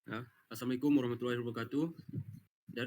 Ya. Assalamualaikum warahmatullahi wabarakatuh.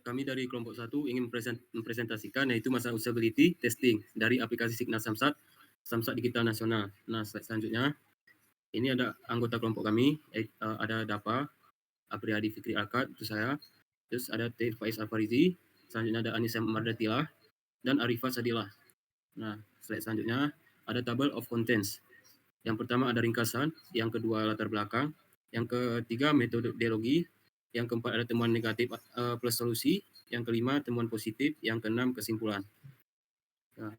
Kami dari kelompok 1 ingin mempresentasikan yaitu masalah usability testing dari aplikasi Signal Samsat, Samsat Digital Nasional. Nah, selanjutnya ini ada anggota kelompok kami, ada Dapa, Apriyadi Fikri Alkad, itu saya, terus ada T. Faiz Alfarizi, selanjutnya ada Anissa Mardatilah, dan Arifah Sadilah. Nah, selanjutnya ada table of contents. Yang pertama ada ringkasan, yang kedua latar belakang, yang ketiga metodologi, yang keempat ada temuan negatif plus solusi, yang kelima temuan positif, yang keenam kesimpulan. Nah,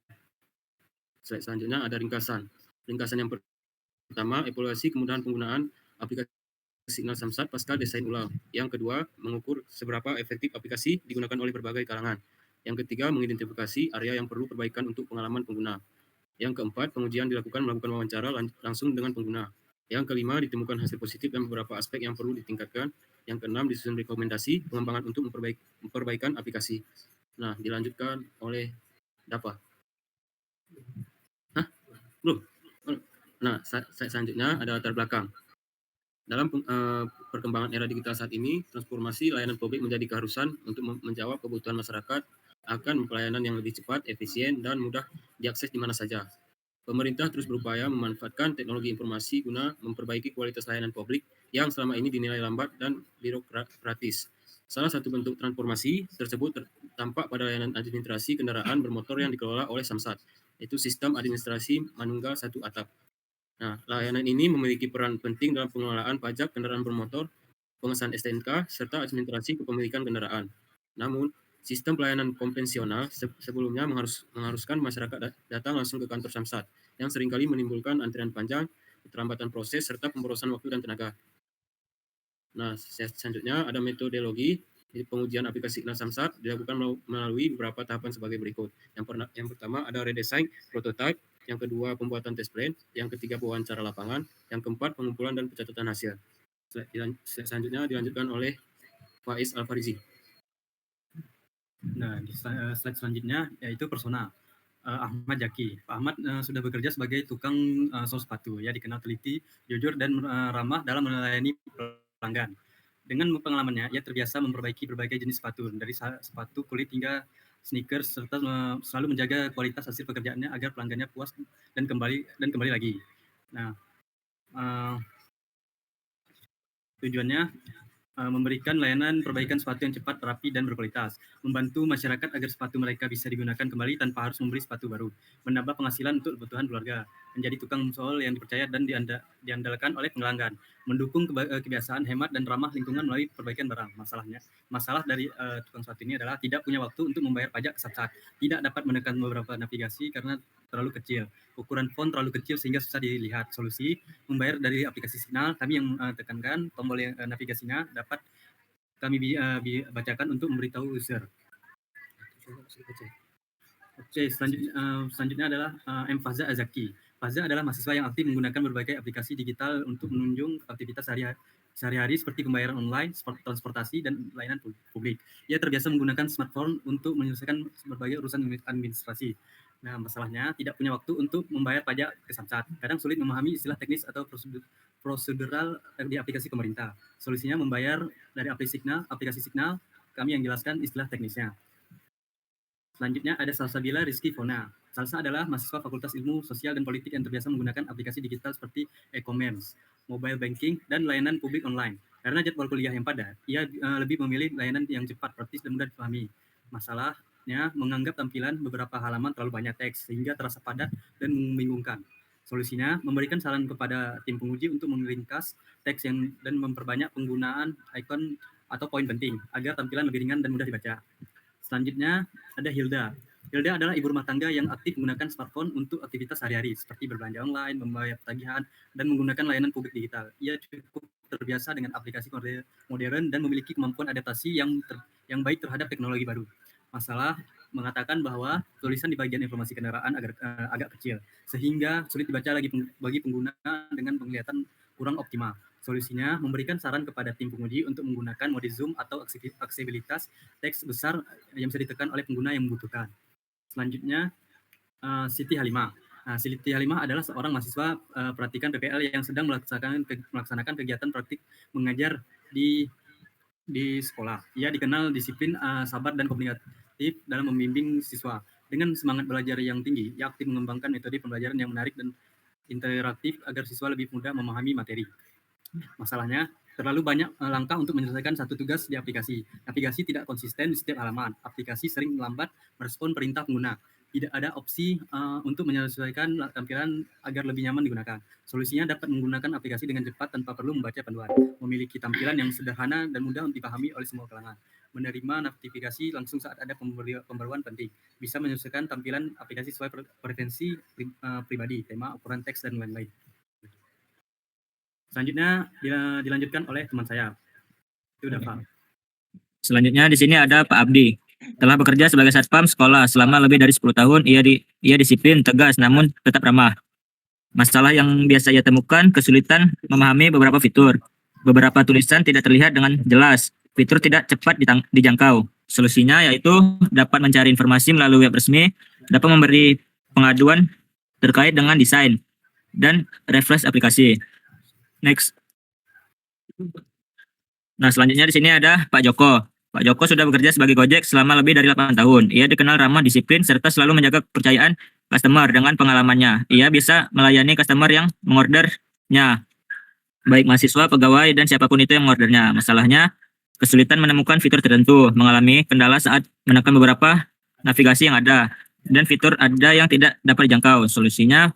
selanjutnya ada ringkasan. Ringkasan yang pertama, evaluasi kemudahan penggunaan aplikasi Signal Samsat pasca desain ulang. Yang kedua, mengukur seberapa efektif aplikasi digunakan oleh berbagai kalangan. Yang ketiga, mengidentifikasi area yang perlu perbaikan untuk pengalaman pengguna. Yang keempat, pengujian dilakukan melakukan wawancara langsung dengan pengguna. Yang kelima, ditemukan hasil positif dan beberapa aspek yang perlu ditingkatkan. Yang keenam, disusun rekomendasi pengembangan untuk memperbaikan aplikasi. Nah, dilanjutkan oleh Dapa. Belum? Nah, selanjutnya ada latar belakang. Dalam perkembangan era digital saat ini, transformasi layanan publik menjadi keharusan untuk menjawab kebutuhan masyarakat akan pelayanan yang lebih cepat, efisien, dan mudah diakses di mana saja. Pemerintah terus berupaya memanfaatkan teknologi informasi guna memperbaiki kualitas layanan publik yang selama ini dinilai lambat dan birokratis. Salah satu bentuk transformasi tersebut tampak pada layanan administrasi kendaraan bermotor yang dikelola oleh Samsat, yaitu sistem administrasi manunggal satu atap. Nah, layanan ini memiliki peran penting dalam pengelolaan pajak kendaraan bermotor, pengesahan STNK, serta administrasi kepemilikan kendaraan. Namun, sistem pelayanan konvensional sebelumnya mengharuskan masyarakat datang langsung ke kantor Samsat, yang seringkali menimbulkan antrian panjang, keterlambatan proses, serta pemborosan waktu dan tenaga. Nah, selanjutnya ada metodologi. Pengujian aplikasi Signal Samsat dilakukan melalui beberapa tahapan sebagai berikut. Yang pertama ada redesign prototype, yang kedua pembuatan test plan, yang ketiga wawancara lapangan, yang keempat pengumpulan dan pencatatan hasil. Selanjutnya dilanjutkan oleh Faiz Alfarizi. Nah, di slide selanjutnya yaitu persona. Ahmad Jaki. Pak Ahmad sudah bekerja sebagai tukang sol sepatu, ya, dikenal teliti, jujur, dan ramah dalam melayani pelanggan. Dengan pengalamannya, ia terbiasa memperbaiki berbagai jenis sepatu, dari sepatu kulit hingga sneakers, serta selalu menjaga kualitas hasil pekerjaannya agar pelanggannya puas dan kembali lagi. Nah, tujuannya memberikan layanan perbaikan sepatu yang cepat, rapi, dan berkualitas, membantu masyarakat agar sepatu mereka bisa digunakan kembali tanpa harus membeli sepatu baru, menambah penghasilan untuk kebutuhan keluarga, menjadi tukang sol yang dipercaya dan diandalkan oleh pelanggan, mendukung kebiasaan hemat dan ramah lingkungan melalui perbaikan barang. Masalah dari tukang sepatu ini adalah tidak punya waktu untuk membayar pajak saat tidak dapat menekan beberapa navigasi karena terlalu kecil, ukuran font terlalu kecil sehingga susah dilihat. Solusi membayar dari aplikasi Signal. Kami yang tekankan tombol yang navigasinya dapat kami bacakan untuk memberitahu user. Oke, selanjutnya adalah Faza Azaki. Faza adalah mahasiswa yang aktif menggunakan berbagai aplikasi digital untuk menunjang aktivitas sehari-hari seperti pembayaran online, transportasi, dan layanan publik. Ia terbiasa menggunakan smartphone untuk menyelesaikan berbagai urusan administrasi. Nah, masalahnya tidak punya waktu untuk membayar pajak ke Samsat. Kadang sulit memahami istilah teknis atau prosedural di aplikasi pemerintah. Solusinya membayar dari aplikasi Signal, kami yang jelaskan istilah teknisnya. Selanjutnya ada Salsabila Rizky Fona. Salsa adalah mahasiswa Fakultas Ilmu Sosial dan Politik yang terbiasa menggunakan aplikasi digital seperti e-commerce, mobile banking, dan layanan publik online. Karena jadwal kuliah yang padat, ia lebih memilih layanan yang cepat, praktis, dan mudah dipahami. Masalahnya, menganggap tampilan beberapa halaman terlalu banyak teks, sehingga terasa padat dan membingungkan. Solusinya, memberikan saran kepada tim penguji untuk meringkas teks dan memperbanyak penggunaan ikon atau poin penting, agar tampilan lebih ringan dan mudah dibaca. Selanjutnya ada Hilda. Hilda adalah ibu rumah tangga yang aktif menggunakan smartphone untuk aktivitas sehari-hari seperti berbelanja online, membayar tagihan, dan menggunakan layanan publik digital. Ia cukup terbiasa dengan aplikasi modern dan memiliki kemampuan adaptasi yang baik terhadap teknologi baru. Masalah mengatakan bahwa tulisan di bagian informasi kendaraan agak kecil, sehingga sulit dibaca lagi bagi pengguna dengan penglihatan kurang optimal. Solusinya, memberikan saran kepada tim penguji untuk menggunakan mode zoom atau aksesibilitas teks besar yang bisa ditekan oleh pengguna yang membutuhkan. Selanjutnya, Siti Halimah. Siti Halimah adalah seorang mahasiswa perhatikan PPL yang sedang melaksanakan kegiatan praktik mengajar di di sekolah. Ia dikenal disiplin, sabar dan komunikatif dalam membimbing siswa. Dengan semangat belajar yang tinggi, ia aktif mengembangkan metode pembelajaran yang menarik dan interaktif agar siswa lebih mudah memahami materi. Masalahnya, terlalu banyak langkah untuk menyelesaikan satu tugas di aplikasi. Navigasi tidak konsisten di setiap halaman. Aplikasi sering lambat merespon perintah pengguna. Tidak ada opsi untuk menyesuaikan tampilan agar lebih nyaman digunakan. Solusinya dapat menggunakan aplikasi dengan cepat tanpa perlu membaca panduan. Memiliki tampilan yang sederhana dan mudah dipahami oleh semua kalangan. Menerima notifikasi langsung saat ada pembaruan penting. Bisa menyesuaikan tampilan aplikasi sesuai preferensi pribadi, tema, ukuran teks, dan lain-lain. Selanjutnya dilanjutkan oleh teman saya. Itu udah Pak. Selanjutnya di sini ada Pak Abdi. Telah bekerja sebagai satpam sekolah selama lebih dari 10 tahun. Ia disiplin, tegas, namun tetap ramah. Masalah yang biasa ia temukan, kesulitan memahami beberapa fitur. Beberapa tulisan tidak terlihat dengan jelas. Fitur tidak cepat dijangkau. Solusinya yaitu dapat mencari informasi melalui web resmi, dapat memberi pengaduan terkait dengan desain, dan refresh aplikasi. Next. Nah, selanjutnya di sini ada Pak Joko. Pak Joko sudah bekerja sebagai Gojek selama lebih dari 8 tahun. Ia dikenal ramah, disiplin, serta selalu menjaga kepercayaan customer dengan pengalamannya. Ia bisa melayani customer yang mengordernya, baik mahasiswa, pegawai, dan siapapun itu yang mengordernya. Masalahnya, kesulitan menemukan fitur tertentu, mengalami kendala saat menekan beberapa navigasi yang ada, dan fitur ada yang tidak dapat dijangkau. Solusinya,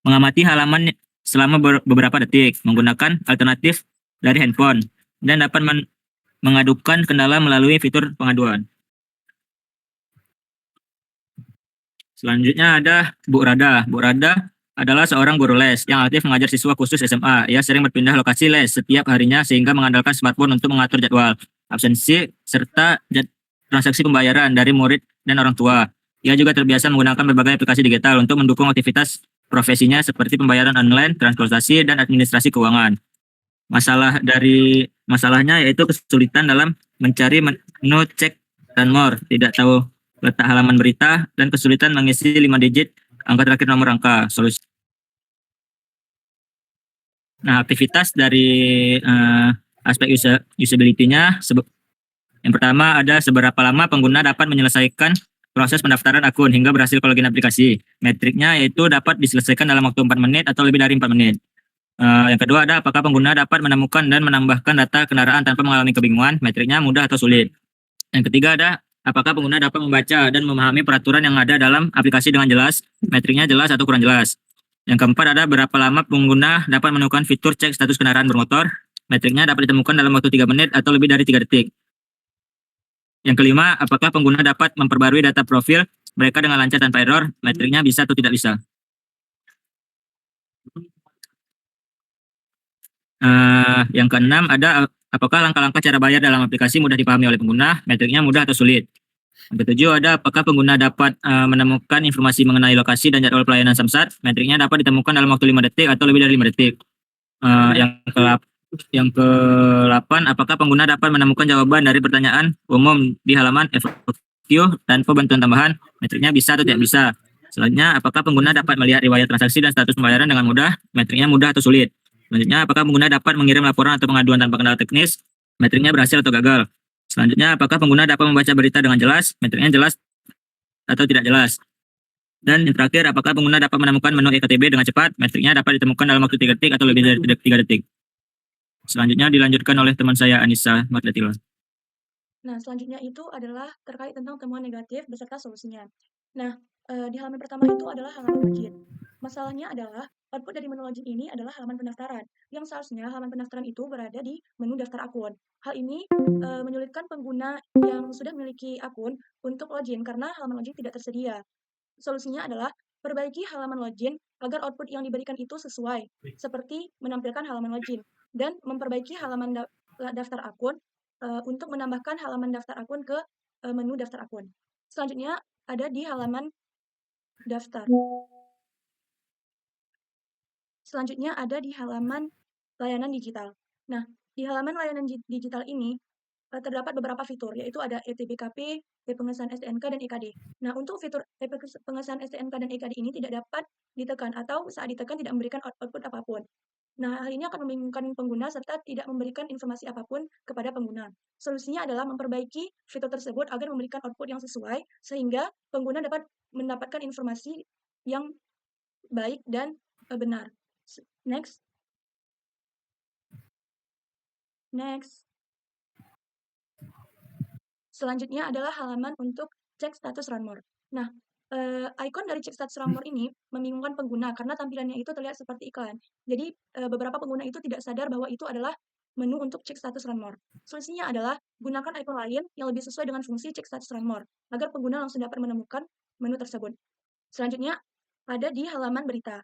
mengamati halaman selama beberapa detik, menggunakan alternatif dari handphone, dan dapat mengadukan kendala melalui fitur pengaduan. Selanjutnya ada Bu Rada. Bu Rada adalah seorang guru les yang aktif mengajar siswa khusus SMA. Ia sering berpindah lokasi les setiap harinya sehingga mengandalkan smartphone untuk mengatur jadwal, absensi, serta transaksi pembayaran dari murid dan orang tua. Ia juga terbiasa menggunakan berbagai aplikasi digital untuk mendukung aktivitas profesinya seperti pembayaran online, transportasi, dan administrasi keuangan. Masalahnya yaitu kesulitan dalam mencari menu cek dan more, tidak tahu letak halaman berita, dan kesulitan mengisi 5 digit angka terakhir nomor angka. Solusi. Nah, aktivitas dari aspek usability-nya, yang pertama ada seberapa lama pengguna dapat menyelesaikan proses pendaftaran akun hingga berhasil login aplikasi. Metriknya yaitu dapat diselesaikan dalam waktu 4 menit atau lebih dari 4 menit. Yang kedua ada apakah pengguna dapat menemukan dan menambahkan data kendaraan tanpa mengalami kebingungan, metriknya mudah atau sulit. Yang ketiga ada apakah pengguna dapat membaca dan memahami peraturan yang ada dalam aplikasi dengan jelas, metriknya jelas atau kurang jelas. Yang keempat ada berapa lama pengguna dapat menemukan fitur cek status kendaraan bermotor, metriknya dapat ditemukan dalam waktu 3 menit atau lebih dari 3 detik. Yang kelima, apakah pengguna dapat memperbarui data profil mereka dengan lancar tanpa error, metriknya bisa atau tidak bisa. Yang keenam ada apakah langkah-langkah cara bayar dalam aplikasi mudah dipahami oleh pengguna, metriknya mudah atau sulit. Yang ketujuh ada apakah pengguna dapat menemukan informasi mengenai lokasi dan jadwal pelayanan Samsat, metriknya dapat ditemukan dalam waktu 5 detik atau lebih dari 5 detik. Yang ke-8 apakah pengguna dapat menemukan jawaban dari pertanyaan umum di halaman FAQ tanpa bantuan tambahan, metriknya bisa atau tidak bisa. Selanjutnya apakah pengguna dapat melihat riwayat transaksi dan status pembayaran dengan mudah, metriknya mudah atau sulit. Selanjutnya, apakah pengguna dapat mengirim laporan atau pengaduan tanpa kendala teknis, metriknya berhasil atau gagal. Selanjutnya, apakah pengguna dapat membaca berita dengan jelas, metriknya jelas atau tidak jelas. Dan yang terakhir, apakah pengguna dapat menemukan menu eKTP dengan cepat, metriknya dapat ditemukan dalam waktu 3 detik atau lebih dari 3 detik. Selanjutnya dilanjutkan oleh teman saya Anissa Mardatila. Nah, selanjutnya itu adalah terkait tentang temuan negatif beserta solusinya. Nah, di halaman pertama itu adalah halaman login. Masalahnya adalah output dari menu login ini adalah halaman pendaftaran, yang seharusnya halaman pendaftaran itu berada di menu daftar akun. Hal ini menyulitkan pengguna yang sudah memiliki akun untuk login karena halaman login tidak tersedia. Solusinya adalah perbaiki halaman login agar output yang diberikan itu sesuai, seperti menampilkan halaman login, dan memperbaiki halaman daftar akun untuk menambahkan halaman daftar akun ke menu daftar akun. Selanjutnya ada di halaman daftar. Selanjutnya ada di halaman layanan digital. Nah, di halaman layanan digital ini terdapat beberapa fitur, yaitu ada ETBKP, e-pengesahan STNK, dan EKD. Nah, untuk fitur e-pengesahan STNK dan EKD ini tidak dapat ditekan atau saat ditekan tidak memberikan output apapun. Nah, hal ini akan membingungkan pengguna serta tidak memberikan informasi apapun kepada pengguna. Solusinya adalah memperbaiki fitur tersebut agar memberikan output yang sesuai, sehingga pengguna dapat mendapatkan informasi yang baik dan benar. Next. Selanjutnya adalah halaman untuk cek status run more. Nah, ikon dari cek status run more ini membingungkan pengguna karena tampilannya itu terlihat seperti iklan. Jadi, beberapa pengguna itu tidak sadar bahwa itu adalah menu untuk cek status run more. Solusinya adalah gunakan ikon lain yang lebih sesuai dengan fungsi cek status run more, agar pengguna langsung dapat menemukan menu tersebut. Selanjutnya, ada di halaman berita.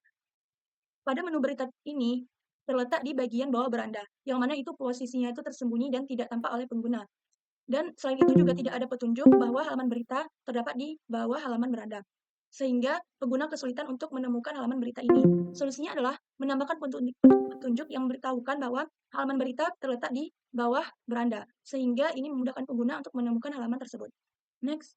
Pada menu berita ini, terletak di bagian bawah beranda, yang mana itu posisinya itu tersembunyi dan tidak tampak oleh pengguna. Dan selain itu juga tidak ada petunjuk bahwa halaman berita terdapat di bawah halaman beranda, sehingga pengguna kesulitan untuk menemukan halaman berita ini. Solusinya adalah menambahkan petunjuk yang memberitahukan bahwa halaman berita terletak di bawah beranda, sehingga ini memudahkan pengguna untuk menemukan halaman tersebut. Next.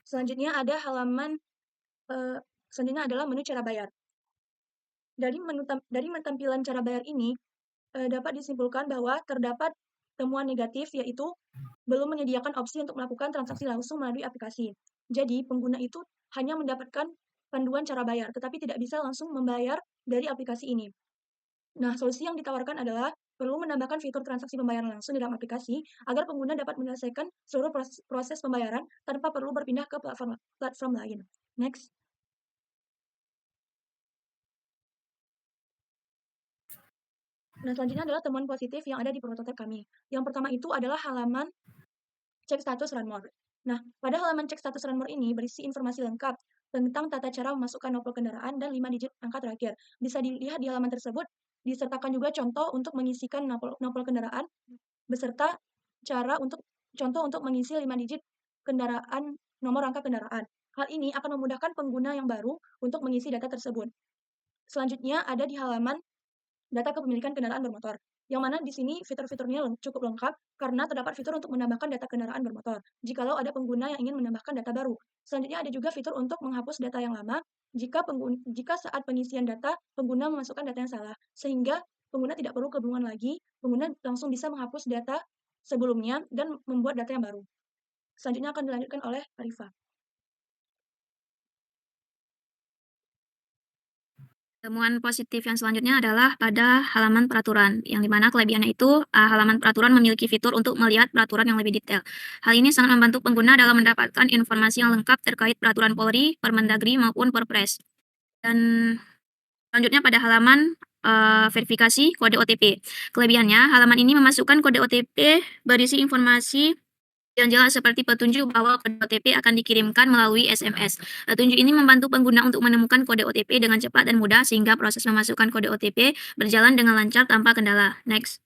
Selanjutnya ada selanjutnya adalah menu cara bayar. Dari tampilan cara bayar ini, dapat disimpulkan bahwa terdapat temuan negatif, yaitu belum menyediakan opsi untuk melakukan transaksi langsung melalui aplikasi. Jadi, pengguna itu hanya mendapatkan panduan cara bayar, tetapi tidak bisa langsung membayar dari aplikasi ini. Nah, solusi yang ditawarkan adalah perlu menambahkan fitur transaksi pembayaran langsung di dalam aplikasi agar pengguna dapat menyelesaikan seluruh proses pembayaran tanpa perlu berpindah ke platform lain. Next. Nah, selanjutnya adalah temuan positif yang ada di prototipe kami. Yang pertama itu adalah halaman cek status run more. Nah, pada halaman cek status run more ini berisi informasi lengkap tentang tata cara memasukkan nopol kendaraan dan 5 digit angka terakhir. Bisa dilihat di halaman tersebut, disertakan juga contoh untuk mengisikan nopol kendaraan, beserta contoh untuk mengisi 5 digit kendaraan, nomor rangka kendaraan. Hal ini akan memudahkan pengguna yang baru untuk mengisi data tersebut. Selanjutnya ada di halaman data kepemilikan kendaraan bermotor, yang mana di sini fitur-fiturnya cukup lengkap karena terdapat fitur untuk menambahkan data kendaraan bermotor, jikalau ada pengguna yang ingin menambahkan data baru. Selanjutnya ada juga fitur untuk menghapus data yang lama jika saat pengisian data pengguna memasukkan data yang salah, sehingga pengguna tidak perlu kebingungan lagi, pengguna langsung bisa menghapus data sebelumnya dan membuat data yang baru. Selanjutnya akan dilanjutkan oleh Arifah. Temuan positif yang selanjutnya adalah pada halaman peraturan, yang dimana kelebihannya itu halaman peraturan memiliki fitur untuk melihat peraturan yang lebih detail. Hal ini sangat membantu pengguna dalam mendapatkan informasi yang lengkap terkait peraturan Polri, Permendagri, maupun Perpres. Dan selanjutnya pada halaman verifikasi kode OTP. Kelebihannya, halaman ini memasukkan kode OTP berisi informasi yang jelas seperti petunjuk bahwa kode OTP akan dikirimkan melalui SMS. Petunjuk ini membantu pengguna untuk menemukan kode OTP dengan cepat dan mudah sehingga proses memasukkan kode OTP berjalan dengan lancar tanpa kendala. Next.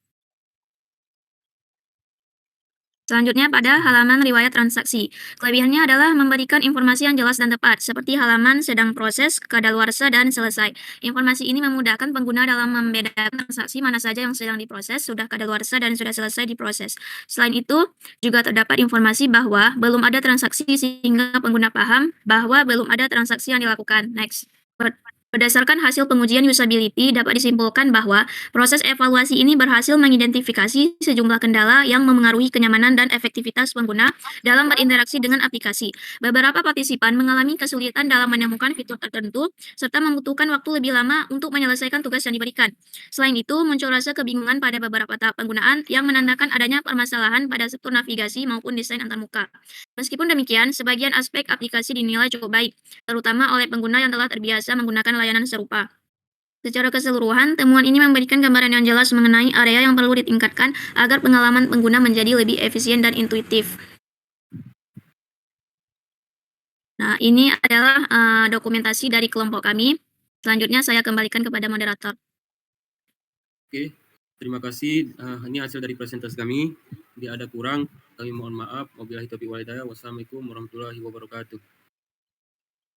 Selanjutnya pada halaman riwayat transaksi. Kelebihannya adalah memberikan informasi yang jelas dan tepat, seperti halaman sedang proses, kadaluarsa, dan selesai. Informasi ini memudahkan pengguna dalam membedakan transaksi mana saja yang sedang diproses, sudah kadaluarsa, dan sudah selesai diproses. Selain itu, juga terdapat informasi bahwa belum ada transaksi sehingga pengguna paham bahwa belum ada transaksi yang dilakukan. Next. Berdasarkan hasil pengujian usability, dapat disimpulkan bahwa proses evaluasi ini berhasil mengidentifikasi sejumlah kendala yang memengaruhi kenyamanan dan efektivitas pengguna dalam berinteraksi dengan aplikasi. Beberapa partisipan mengalami kesulitan dalam menemukan fitur tertentu, serta membutuhkan waktu lebih lama untuk menyelesaikan tugas yang diberikan. Selain itu, muncul rasa kebingungan pada beberapa tahap penggunaan yang menandakan adanya permasalahan pada struktur navigasi maupun desain antarmuka. Meskipun demikian, sebagian aspek aplikasi dinilai cukup baik, terutama oleh pengguna yang telah terbiasa menggunakan layanan serupa. Secara keseluruhan, temuan ini memberikan gambaran yang jelas mengenai area yang perlu ditingkatkan agar pengalaman pengguna menjadi lebih efisien dan intuitif. Nah, ini adalah dokumentasi dari kelompok kami. Selanjutnya saya kembalikan kepada moderator. Oke, terima kasih. Ini hasil dari presentasi kami. Bila ada kurang, kami mohon maaf. Wabillahi taufiq wal hidayah. Wassalamualaikum warahmatullahi wabarakatuh.